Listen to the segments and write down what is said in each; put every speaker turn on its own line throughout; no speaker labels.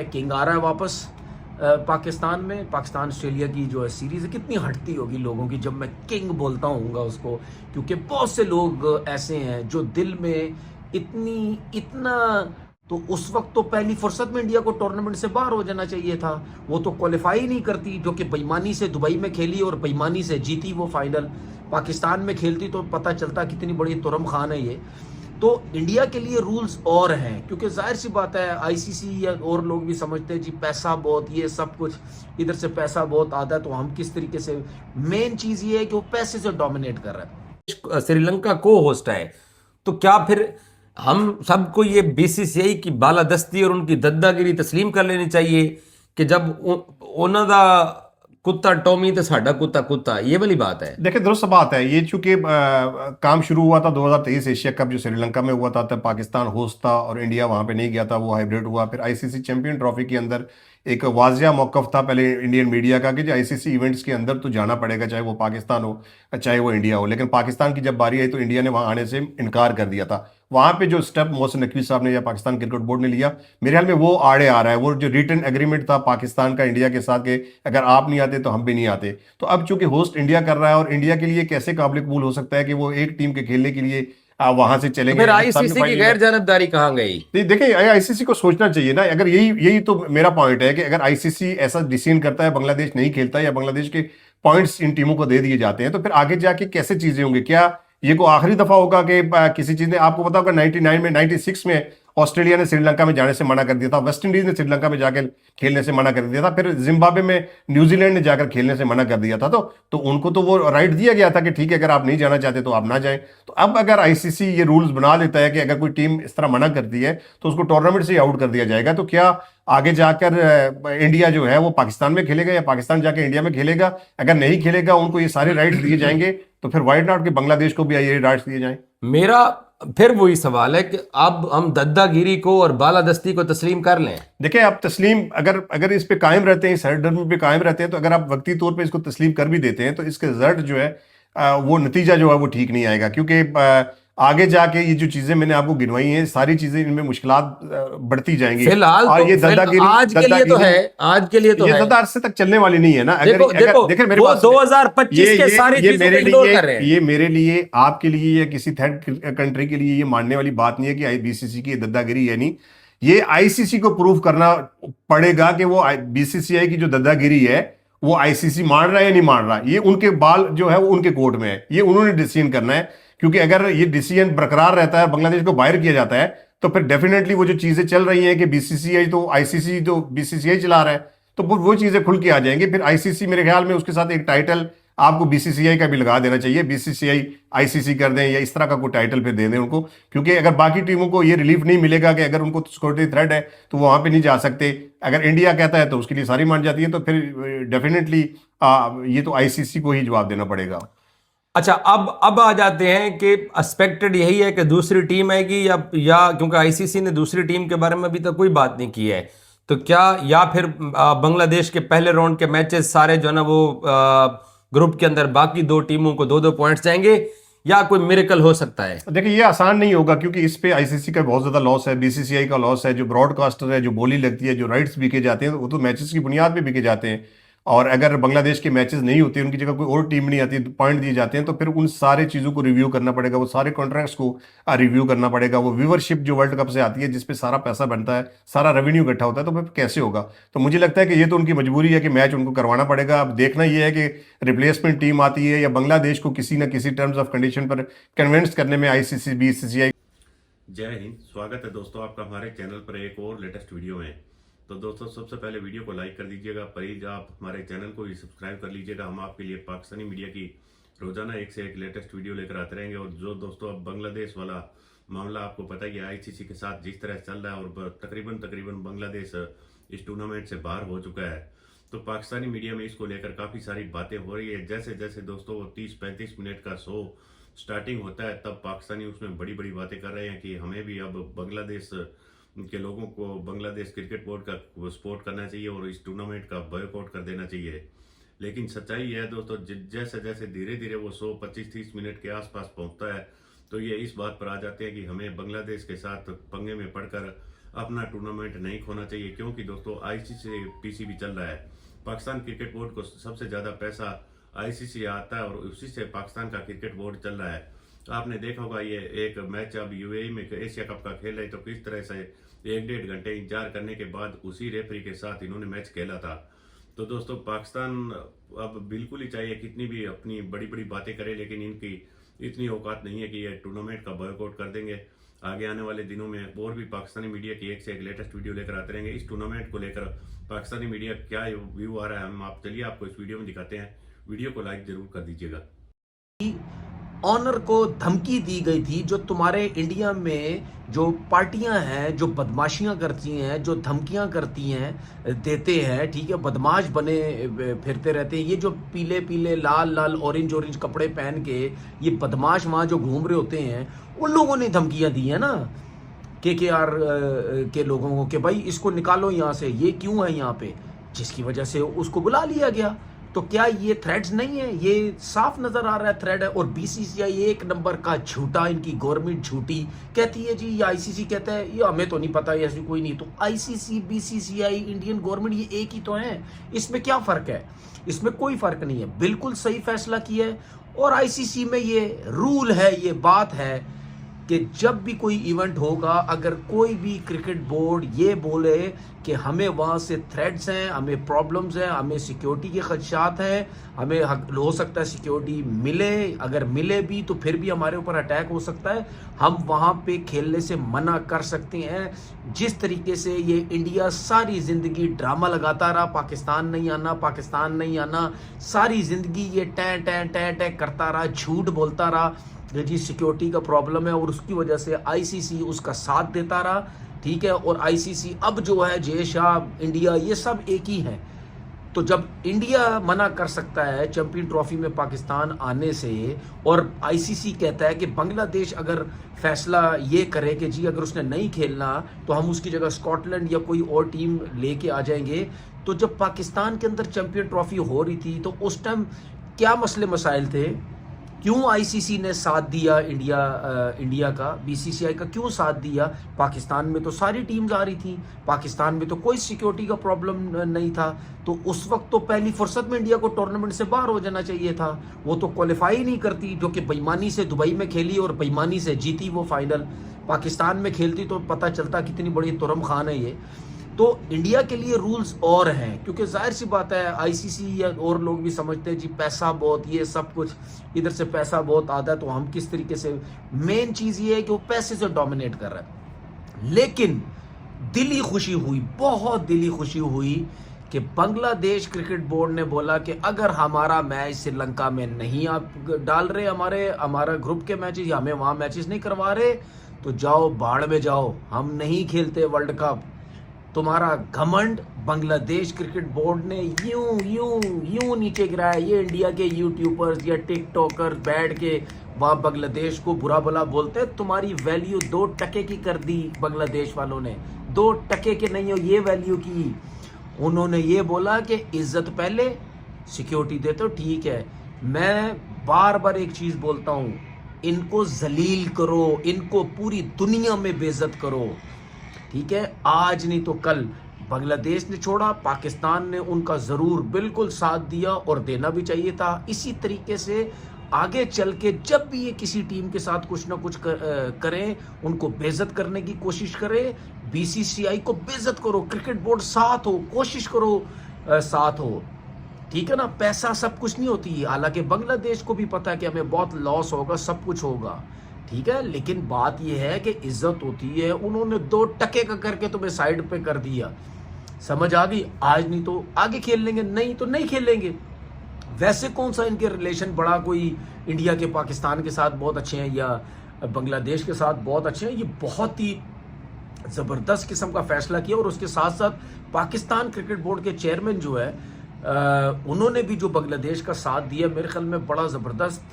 है किंग आ रहा है वापस पाकिस्तान में। पाकिस्तान ऑस्ट्रेलिया की जो है सीरीज है, कितनी हटती होगी लोगों की जब मैं किंग बोलता हूँगा उसको, क्योंकि बहुत से लोग ऐसे हैं जो दिल में इतना तो उस वक्त तो पहली फुर्सत में इंडिया को टूर्नामेंट से बाहर हो जाना चाहिए था। वो तो क्वालिफाई नहीं करती, जो कि बेईमानी से दुबई में खेली और बेईमानी से जीती वो फाइनल। पाकिस्तान में खेलती तो पता चलता कितनी बड़ी तुरम खान है ये। तो इंडिया के लिए रूल्स और हैं, क्योंकि जाहिर सी बात है आईसीसी या और लोग भी समझते हैं जी पैसा बहुत, ये सब कुछ इधर से पैसा बहुत आता है, तो हम किस तरीके से, मेन चीज ये है कि वो पैसे से डोमिनेट कर रहा है।
श्रीलंका को होस्ट है, तो क्या फिर हम सबको ये बीसीसीआई की बालादस्ती और उनकी दद्दागिरी तस्लीम कर लेनी चाहिए कि जब उन्हों का कुत्ता टॉमी तो साडा कुत्ता कुत्ता, ये वाली बात है?
देखिए दुरुस्त बात है ये, चूंकि काम शुरू हुआ था 2023 एशिया कप जो श्रीलंका में हुआ था, तब पाकिस्तान होस्ट था और इंडिया वहां पे नहीं गया था, वो हाइब्रिड हुआ। फिर आईसीसी चैंपियन ट्रॉफी के अंदर एक वाजिया मौकफ था पहले इंडियन मीडिया का कि जो आईसीसी इवेंट्स के अंदर तो जाना पड़ेगा, चाहे वो पाकिस्तान हो चाहे वो इंडिया हो। लेकिन पाकिस्तान की जब बारी आई तो इंडिया ने वहां आने से इनकार कर दिया था। वहां पे जो स्टेप मोहसिन नकवी साहब ने या पाकिस्तान क्रिकेट बोर्ड ने लिया, मेरे ख्याल में वो आड़े आ रहा है। वो जो रिटन एग्रीमेंट था पाकिस्तान का इंडिया के साथ के अगर आप नहीं आते तो हम भी नहीं आते, तो अब चूंकि होस्ट इंडिया कर रहा है और इंडिया के लिए कैसे काबिल कबूल हो सकता है कि वो एक टीम के खेलने के लिए वहां से
तो
चलेंगे।
फिर आईसीसी की गैर जानबदारी कहाँ गई?
देखिए आईसीसी को सोचना चाहिए ना, अगर यही तो मेरा पॉइंट है कि अगर आईसीसी ऐसा डिसीजन करता है बांग्लादेश नहीं खेलता या बांग्लादेश के पॉइंट्स इन टीमों को दे दिए जाते हैं, तो फिर आगे जाके कैसे चीजें होंगी? क्या ये को आखिरी दफा होगा कि किसी चीज ने, आपको पता होगा 99 में 96 में ऑस्ट्रेलिया ने श्रीलंका में जाने से मना कर दिया था, वेस्ट इंडीज ने श्रीलंका में जाकर खेलने से मना कर दिया था, फिर जिम्बाब्वे में न्यूजीलैंड ने जाकर खेलने से मना कर दिया था। तो उनको तो वो राइट दिया गया था कि ठीक है अगर आप नहीं जाना चाहते तो आप ना जाएं। तो अब अगर आईसीसी ये रूल्स बना देता है कि अगर कोई टीम इस तरह मना करती है तो उसको टूर्नामेंट से आउट कर दिया जाएगा, तो क्या आगे जाकर इंडिया जो है वो पाकिस्तान में खेलेगा या पाकिस्तान जाकर इंडिया में खेलेगा? अगर नहीं खेलेगा, उनको ये सारे राइट्स दिए जाएंगे, तो फिर वाइट नॉट के बांग्लादेश को भी ये राइट्स दिए जाएं।
मेरा फिर वही सवाल है कि अब हम दद्दागिरी को और बालादस्ती को तस्लीम कर लें।
देखिए आप तस्लीम अगर इस पे कायम रहते हैं, सरदर्मी पे कायम रहते हैं, तो अगर आप वक्ती तौर पे इसको तस्लीम कर भी देते हैं तो इसके रिजल्ट जो है वो नतीजा जो है वो ठीक नहीं आएगा, क्योंकि आगे जाके ये जो चीजें मैंने आपको गिनवाई हैं सारी चीजें इनमें मुश्किलात बढ़ती जाएंगी।
फिलहाल
और
तो
ये दद्दागिरी
आज के लिए तो है, आज के लिए तो
ये
है,
ज्यादा अरसे तक चलने वाली नहीं है ना।
देखो
मेरे
वो
पास
2025 के सारी चीजों को इग्नोर कर रहे हैं।
ये मेरे लिए, आपके लिए या किसी थर्ड कंट्री के लिए ये मानने वाली बात नहीं है कि बीसीसी की दद्दागिरी है। नहीं, ये आईसीसी को प्रूव करना पड़ेगा कि वो बीसीसीआई की जो दद्दागिरी है वो आईसीसी मान रहा है या नहीं मान रहा। ये उनके बाल जो है वो उनके कोर्ट में है, ये उन्होंने डिसीजन करना है। क्योंकि अगर ये डिसीजन बरकरार रहता है, बांग्लादेश को बाहर किया जाता है, तो फिर डेफिनेटली वो जो चीजें चल रही हैं कि बीसीसीआई तो आईसीसी तो बीसीसीआई चला रहा है, तो वो चीजें खुल के आ जाएंगी। फिर आईसीसी मेरे ख्याल में उसके साथ एक टाइटल आपको बीसीसीआई का भी लगा देना चाहिए, बीसीसीआई आईसीसी कर दें या इस तरह का कोई टाइटल फिर दे दें उनको। क्योंकि अगर बाकी टीमों को ये रिलीफ नहीं मिलेगा कि अगर उनको सिक्योरिटी थ्रेट है तो वो वहां पे नहीं जा सकते, अगर इंडिया कहता है तो उसके लिए सारी मान जाती है, तो फिर डेफिनेटली ये तो आईसीसी को ही जवाब देना पड़ेगा।
अच्छा, अब आ जाते हैं कि एक्सपेक्टेड यही है कि दूसरी टीम आएगी या क्योंकि आईसीसी ने दूसरी टीम के बारे में अभी तक कोई बात नहीं की है, तो क्या या फिर बांग्लादेश के पहले राउंड के मैचेस सारे जो है ना वो ग्रुप के अंदर बाकी दो टीमों को 2-2 पॉइंट्स जाएंगे, या कोई मिरेकल हो सकता है?
देखिए ये आसान नहीं होगा, क्योंकि इस पे आईसीसी का बहुत ज्यादा लॉस है, बीसीसीआई का लॉस है, जो ब्रॉडकास्टर है, जो बोली लगती है, जो राइट्स बिके जाते हैं, वो तो मैचेस की बुनियाद पे बिके जाते हैं। और अगर बांग्लादेश के मैचेस नहीं होते, उनकी जगह कोई और टीम नहीं आती, पॉइंट दिए जाते हैं, तो फिर उन सारे चीज़ों को रिव्यू करना पड़ेगा, वो सारे कॉन्ट्रैक्ट्स को रिव्यू करना पड़ेगा, वो व्यूवरशिप जो वर्ल्ड कप से आती है जिसपे सारा पैसा बनता है, सारा रेवेन्यू इकट्ठा होता है, तो फिर कैसे होगा? तो मुझे लगता है कि ये तो उनकी मजबूरी है कि मैच उनको करवाना पड़ेगा। अब देखना ये है कि रिप्लेसमेंट टीम आती है या बांग्लादेश को किसी न किसी टर्म्स ऑफ कंडीशन पर कन्विंस करने में आईसीसी बीसीसीआई।
जय हिंद, स्वागत है दोस्तों आपका हमारे चैनल पर एक और लेटेस्ट वीडियो में। तो दोस्तों सबसे पहले वीडियो को लाइक कर दीजिएगा, प्लीज आप हमारे चैनल को भी सब्सक्राइब कर लीजिएगा। हम आपके लिए पाकिस्तानी मीडिया की रोजाना एक से एक लेटेस्ट वीडियो लेकर आते रहेंगे। और जो दोस्तों अब बांग्लादेश वाला मामला आपको पता ही है, आईसीसी के साथ जिस तरह चल रहा है और तकरीबन बांग्लादेश इस टूर्नामेंट से बाहर हो चुका है, तो पाकिस्तानी मीडिया में इसको लेकर काफ़ी सारी बातें हो रही है। जैसे जैसे दोस्तों वो 30-35 मिनट का शो स्टार्टिंग होता है, तब पाकिस्तानी उसमें बड़ी बड़ी बातें कर रहे हैं कि हमें भी अब बांग्लादेश के लोगों को बांग्लादेश क्रिकेट बोर्ड का सपोर्ट करना चाहिए और इस टूर्नामेंट का बॉयकॉट कर देना चाहिए। लेकिन सच्चाई है दोस्तों, जैसे जैसे धीरे धीरे वो शो 25-30 मिनट के आसपास पहुंचता है, तो ये इस बात पर आ जाते हैं कि हमें बांग्लादेश के साथ पंगे में पड़कर अपना टूर्नामेंट नहीं खोना चाहिए, क्योंकि दोस्तों आईसीसी पीसीबी चल रहा है। पाकिस्तान क्रिकेट बोर्ड को सबसे ज़्यादा पैसा आईसीसी आता है और उसी से पाकिस्तान का क्रिकेट बोर्ड चल रहा है। तो आपने देखा होगा ये एक मैच अब यूएई में एशिया कप का खेल रहे, तो किस तरह से 1-1.5 घंटे इंतजार करने के बाद उसी रेफरी के साथ इन्होंने मैच खेला था। तो दोस्तों पाकिस्तान अब बिल्कुल ही चाहिए, कितनी भी अपनी बड़ी बड़ी बातें करे, लेकिन इनकी इतनी औकात नहीं है कि ये टूर्नामेंट का बॉयकॉट कर देंगे। आगे आने वाले दिनों में और भी पाकिस्तानी मीडिया की एक से एक लेटेस्ट वीडियो लेकर आते रहेंगे। इस टूर्नामेंट को लेकर पाकिस्तानी मीडिया क्या व्यू आ रहा है, हम आप चलिए आपको इस वीडियो में दिखाते हैं। वीडियो को लाइक जरूर कर दीजिएगा।
ऑनर को धमकी दी गई थी, जो तुम्हारे इंडिया में जो पार्टियां हैं जो बदमाशियां करती हैं, जो धमकियां करती हैं, देते हैं, ठीक है, बदमाश बने फिरते रहते हैं, ये जो पीले पीले लाल लाल ऑरेंज ऑरेंज कपड़े पहन के ये बदमाश वहां जो घूम रहे होते हैं, उन लोगों ने धमकियां दी है ना KKR के लोगों को कि भाई इसको निकालो यहाँ से, ये क्यों है यहाँ पे, जिसकी वजह से उसको बुला लिया गया। तो क्या ये थ्रेड्स नहीं है? ये साफ नजर आ रहा है थ्रेड है। और बीसीसीआई एक नंबर का झूठा, इनकी गवर्नमेंट झूठी कहती है जी, ये आईसीसी कहता है, ये हमें तो नहीं पता, ये ऐसी कोई नहीं। तो आईसीसी, बीसीसीआई, इंडियन गवर्नमेंट ये एक ही तो है, इसमें क्या फर्क है? इसमें कोई फर्क नहीं है, बिल्कुल सही फैसला किया है। और आईसीसी में ये रूल है, ये बात है कि जब भी कोई इवेंट होगा, अगर कोई भी क्रिकेट बोर्ड ये बोले कि हमें वहाँ से थ्रेट्स हैं, हमें प्रॉब्लम्स हैं, हमें सिक्योरिटी के खदशात हैं, हमें हो सकता है सिक्योरिटी मिले, अगर मिले भी तो फिर भी हमारे ऊपर अटैक हो सकता है, हम वहाँ पे खेलने से मना कर सकते हैं। जिस तरीके से ये इंडिया सारी ज़िंदगी ड्रामा लगाता रहा, पाकिस्तान नहीं आना, पाकिस्तान नहीं आना, सारी ज़िंदगी ये टैं टैं टैं टैं करता रहा, झूठ बोलता रहा जी सिक्योरिटी का प्रॉब्लम है, और उसकी वजह से आईसीसी उसका साथ देता रहा, ठीक है। और आईसीसी अब जो है, जय शाह, इंडिया, ये सब एक ही है। तो जब इंडिया मना कर सकता है चैंपियन ट्रॉफी में पाकिस्तान आने से, और आईसीसी कहता है कि बांग्लादेश अगर फैसला ये करे कि जी अगर उसने नहीं खेलना तो हम उसकी जगह स्कॉटलैंड या कोई और टीम लेके आ जाएंगे। तो जब पाकिस्तान के अंदर चैंपियन ट्रॉफी हो रही थी तो उस टाइम क्या मसले मसाइल थे? क्यों आईसीसी ने साथ दिया इंडिया का, बीसीसीआई का क्यों साथ दिया? पाकिस्तान में तो सारी टीम्स आ रही थी, पाकिस्तान में तो कोई सिक्योरिटी का प्रॉब्लम नहीं था। तो उस वक्त तो पहली फुर्सत में इंडिया को टूर्नामेंट से बाहर हो जाना चाहिए था। वो तो क्वालिफाई नहीं करती, जो कि बेईमानी से दुबई में खेली और बेईमानी से जीती वो फाइनल। पाकिस्तान में खेलती तो पता चलता कितनी बड़ी तुरम खान है ये। तो इंडिया के लिए रूल्स और हैं, क्योंकि जाहिर सी बात है आईसीसी या और लोग भी समझते हैं जी पैसा बहुत, ये सब कुछ इधर से पैसा बहुत आता है, तो हम किस तरीके से, मेन चीज़ ये है कि वो पैसे से डोमिनेट कर रहा है। लेकिन दिली खुशी हुई, बहुत दिली खुशी हुई कि बांग्लादेश क्रिकेट बोर्ड ने बोला कि अगर हमारा मैच श्रीलंका में नहीं आप डाल रहे, हमारा ग्रुप के मैचेस या हमें वहाँ मैचेस नहीं करवा रहे, तो जाओ बाढ़ में जाओ, हम नहीं खेलते वर्ल्ड कप। तुम्हारा घमंड बांग्लादेश क्रिकेट बोर्ड ने यूं यूं यूं नीचे गिराया। ये इंडिया के यूट्यूबर्स या टिकटॉकर्स बैठ के वहाँ बांग्लादेश को बुरा भला बोलते हैं, तुम्हारी वैल्यू 2 टके की कर दी बांग्लादेश वालों ने, 2 टके के नहीं हो ये वैल्यू की। उन्होंने ये बोला कि इज्जत पहले, सिक्योरिटी दे तो ठीक है। मैं बार बार एक चीज़ बोलता हूँ, इनको जलील करो, इनको पूरी दुनिया में बेइज्जत करो, ठीक है। आज नहीं तो कल बांग्लादेश ने छोड़ा, पाकिस्तान ने उनका ज़रूर बिल्कुल साथ दिया और देना भी चाहिए था। इसी तरीके से आगे चल के जब भी ये किसी टीम के साथ कुछ ना कुछ करें, उनको बेइज्जत करने की कोशिश करें, बीसीसीआई को बेइज्जत करो, क्रिकेट बोर्ड साथ हो, कोशिश करो साथ हो, ठीक है ना। पैसा सब कुछ नहीं होती, हालांकि बांग्लादेश को भी पता है कि हमें बहुत लॉस होगा, सब कुछ होगा, ठीक है। लेकिन बात यह है कि इज्जत होती है। उन्होंने 2 टके का करके तुम्हें साइड पे कर दिया, समझ आ गई। आज नहीं तो आगे खेल लेंगे, नहीं तो नहीं खेलेंगे। वैसे कौन सा इनके रिलेशन बड़ा, कोई इंडिया के पाकिस्तान के साथ बहुत अच्छे हैं या बांग्लादेश के साथ बहुत अच्छे हैं। ये बहुत ही ज़बरदस्त किस्म का फैसला किया। और उसके साथ साथ पाकिस्तान क्रिकेट बोर्ड के चेयरमैन जो है उन्होंने भी जो बांग्लादेश का साथ दिया, मेरे ख्याल में बड़ा ज़बरदस्त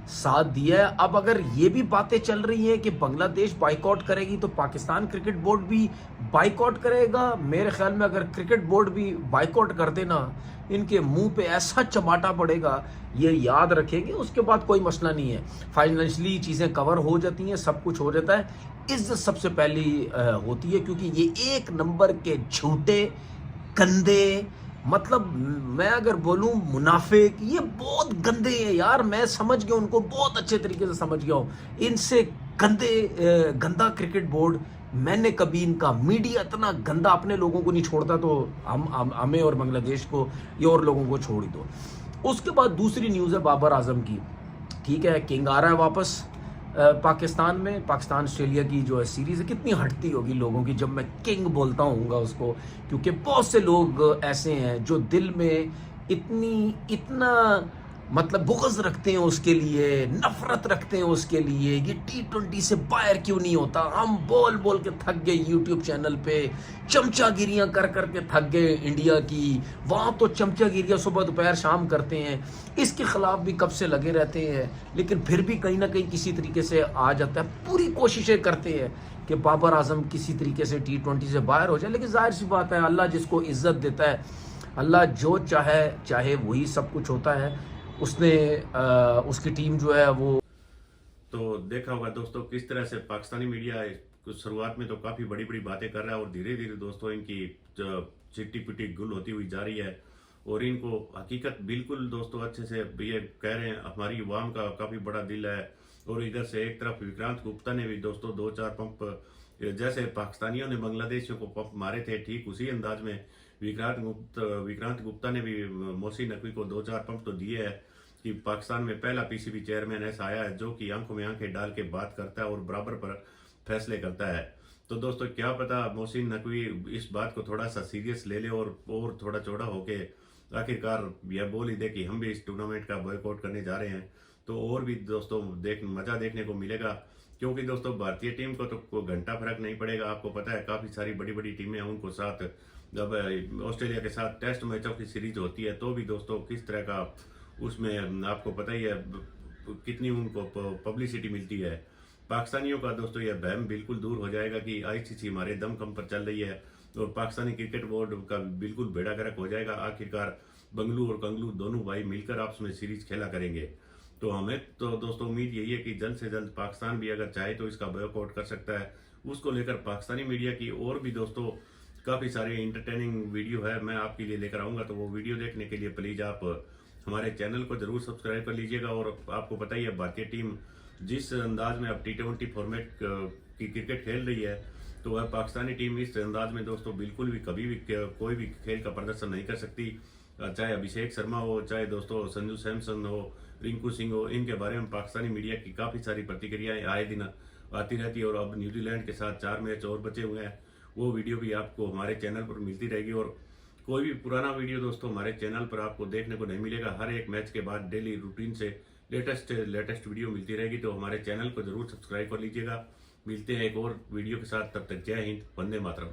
साथ दिया है। अब अगर ये भी बातें चल रही हैं कि बांग्लादेश बाइकआउट करेगी तो पाकिस्तान क्रिकेट बोर्ड भी बाइकआउट करेगा, मेरे ख्याल में अगर क्रिकेट बोर्ड भी बाइकआउट कर देना, इनके मुंह पे ऐसा चमाटा पड़ेगा, ये याद रखेंगे। उसके बाद कोई मसला नहीं है, फाइनेंशियली चीज़ें कवर हो जाती हैं, सब कुछ हो जाता है। इज्जत सबसे पहली होती है, क्योंकि ये एक नंबर के झूठे गंदे, मतलब मैं अगर बोलूं मुनाफिक, ये बहुत गंदे हैं यार। मैं समझ गया उनको, बहुत अच्छे तरीके से समझ गया हूं। इनसे गंदा क्रिकेट बोर्ड मैंने कभी, इनका मीडिया इतना गंदा अपने लोगों को नहीं छोड़ता, तो हमें और बांग्लादेश को ये और लोगों को छोड़ ही दो। उसके बाद दूसरी न्यूज़ है बाबर आजम की। ठीक है, किंग आ रहा है वापस पाकिस्तान में। पाकिस्तान ऑस्ट्रेलिया की जो है सीरीज़ है, कितनी हटती होगी लोगों की जब मैं किंग बोलता हूँगा उसको, क्योंकि बहुत से लोग ऐसे हैं जो दिल में इतना मतलब बुग़्ज़ रखते हैं उसके लिए, नफरत रखते हैं उसके लिए। ये T20 से बाहर क्यों नहीं होता? हम बोल बोल के थक गए यूट्यूब चैनल पे, चमचागिरियाँ कर कर के थक गए इंडिया की। वहाँ तो चमचागिरियाँ सुबह दोपहर शाम करते हैं, इसके ख़िलाफ़ भी कब से लगे रहते हैं, लेकिन फिर भी कहीं ना कहीं किसी तरीके से आ जाता है। पूरी कोशिशें करते हैं कि बाबर आजम किसी तरीके से T20 से बाहर हो जाए, लेकिन जाहिर सी बात है, अल्लाह जिसको इज़्ज़त देता है, अल्लाह जो चाहे वही सब कुछ होता है। उसने उसकी टीम जो है वो,
तो देखा होगा दोस्तों किस तरह से पाकिस्तानी मीडिया कुछ शुरुआत में तो काफी बड़ी बड़ी बातें कर रहा है और धीरे धीरे दोस्तों इनकी चिट्टी पिट्टी गुल होती हुई जा रही है। और इनको हकीकत बिल्कुल दोस्तों अच्छे से ये कह रहे हैं, हमारी अवाम का काफी बड़ा दिल है। और इधर से एक तरफ विक्रांत गुप्ता ने भी दोस्तों 2-4 पंप, जैसे पाकिस्तानियों ने बांग्लादेशियों को पंप मारे थे, ठीक उसी अंदाज में विक्रांत गुप्ता ने भी मोहसिन नकवी को 2-4 पंप तो दिए है कि पाकिस्तान में पहला पीसीबी चेयरमैन ऐसा आया है जो कि आंखों में आंखें डाल के बात करता है और बराबर पर फैसले करता है। तो दोस्तों क्या पता मोहसिन नकवी इस बात को थोड़ा सा सीरियस ले ले और थोड़ा चौड़ा होके आखिरकार यह बोल ही दे कि हम भी इस टूर्नामेंट का बॉयकॉट करने जा रहे हैं। तो और भी दोस्तों मजा देखने को मिलेगा, क्योंकि दोस्तों भारतीय टीम को तो कोई घंटा फर्क नहीं पड़ेगा। आपको पता है काफी सारी बड़ी बड़ी टीमें हैं, उनको साथ जब ऑस्ट्रेलिया के साथ टेस्ट मैचों की सीरीज होती है तो भी दोस्तों किस तरह का उसमें आपको पता ही है कितनी उनको पब्लिसिटी मिलती है। पाकिस्तानियों का दोस्तों यह बहम बिल्कुल दूर हो जाएगा कि आईसीसी हमारे दमखम पर चल रही है और पाकिस्तानी क्रिकेट बोर्ड का बिल्कुल बेड़ा गर्क हो जाएगा। आखिरकार बंगलू और कंगलू दोनों भाई मिलकर आपस में सीरीज खेला करेंगे। तो हमें तो दोस्तों उम्मीद यही है कि जल्द से जल्द पाकिस्तान भी अगर चाहे तो इसका बॉयकॉट कर सकता है। उसको लेकर पाकिस्तानी मीडिया की और भी दोस्तों काफी सारे इंटरटेनिंग वीडियो है, मैं आपके लिए लेकर आऊंगा। तो वो वीडियो देखने के लिए प्लीज आप हमारे चैनल को जरूर सब्सक्राइब कर लीजिएगा। और आपको पता ही है भारतीय टीम जिस अंदाज में अब T20 फॉर्मेट की क्रिकेट खेल रही है, तो वह पाकिस्तानी टीम इस अंदाज में दोस्तों बिल्कुल भी कभी भी कोई भी खेल का प्रदर्शन नहीं कर सकती। चाहे अभिषेक शर्मा हो, चाहे दोस्तों संजू सैमसन हो, रिंकू सिंह हो, इनके बारे में पाकिस्तानी मीडिया की काफी सारी प्रतिक्रियाएं आए दिन आती रहती है। और अब न्यूजीलैंड के साथ 4 मैच और बचे हुए हैं, वो वीडियो भी आपको हमारे चैनल पर मिलती रहेगी। और कोई भी पुराना वीडियो दोस्तों हमारे चैनल पर आपको देखने को नहीं मिलेगा। हर एक मैच के बाद डेली रूटीन से लेटेस्ट वीडियो मिलती रहेगी। तो हमारे चैनल को जरूर सब्सक्राइब कर लीजिएगा। मिलते हैं एक और वीडियो के साथ, तब तक जय हिंद, वंदे मातरम।